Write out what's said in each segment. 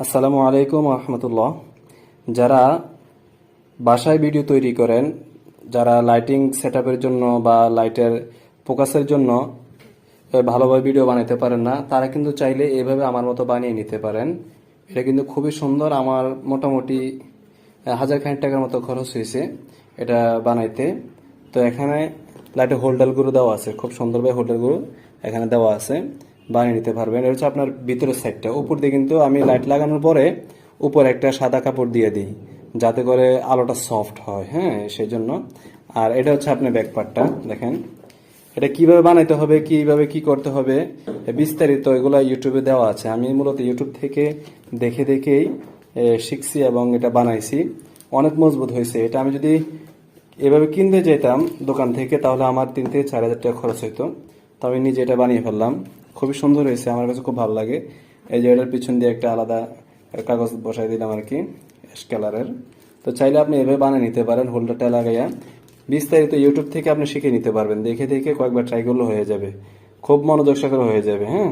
আসসালামু আলাইকুম রহমতুল্লাহ। যারা বাসায় ভিডিও তৈরি করেন, যারা লাইটিং সেটআপের জন্য বা লাইটের ফোকাসের জন্য ভালোভাবে ভিডিও বানাতে পারেন না, তারা কিন্তু চাইলে এভাবে আমার মতো বানিয়ে নিতে পারেন। এটা কিন্তু খুবই সুন্দর। আমার মোটামুটি 1000 টাকার মতো খরচ হয়েছে এটা বানাইতে। তো এখানে লাইটের হোল্ডারগুলো দেওয়া আছে, খুব সুন্দরভাবে হোল্ডারগুলো এখানে দেওয়া আছে, বানিয়ে নিতে পারবেন। এটা হচ্ছে আপনার ভিতরের সাইডটা। উপর দিয়ে কিন্তু আমি লাইট লাগানোর পরে উপরে একটা সাদা কাপড় দিয়ে দিই, যাতে করে আলোটা সফট হয়। হ্যাঁ, সেই জন্য। আর এটা হচ্ছে আপনার ব্যাক পার্টটা, দেখেন। এটা কিভাবে বানাইতে হবে, কিভাবে কি করতে হবে বিস্তারিত এগুলো ইউটিউবে দেওয়া আছে। আমি মূলত ইউটিউব থেকে দেখে দেখেই শিখছি এবং এটা বানাইছি। অনেক মজবুত হয়েছে। এটা আমি যদি এভাবে কিনতে যেতাম দোকান থেকে, তাহলে আমার 3 থেকে 4 হাজার টাকা খরচ হইতো। তো আমি নিজে এটা বানিয়ে ফেললাম। খুবই সুন্দর হয়েছে, আমার কাছে খুব ভালো লাগে। এই যে এটার পিছন দিয়ে একটা আলাদা কাগজ বসাই দিলাম আর কি, অ্যাশ কালারের। তো চাইলে আপনি এভাবে বানিয়ে নিতে পারেন হোল্ডারটা লাগাইয়া। বিস্তারিত ইউটিউব থেকে আপনি শিখে নিতে পারবেন, দেখে দেখে কয়েকবার ট্রাই করলে হয়ে যাবে। খুব মনোযোগ সহকারে হয়ে যাবে। হ্যাঁ,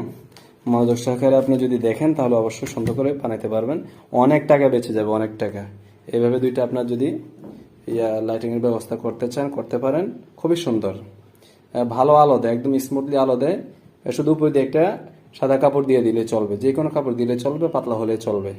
মনোযোগ সহকারে আপনি যদি দেখেন তাহলে অবশ্যই সুন্দর করে বানাইতে পারবেন। অনেক টাকা বেঁচে যাবে, অনেক টাকা। এইভাবে দুইটা আপনার যদি লাইটিং এর ব্যবস্থা করতে চান, করতে পারেন। খুবই সুন্দর, ভালো আলো দেয়, একদম স্মুথলি আলো দেয়। শুধু উপর দিয়ে একটা সাদা কাপড় দিয়ে দিলে চলবে, যে কোনো কাপড় দিলে চলবে, পাতলা হলে চলবে।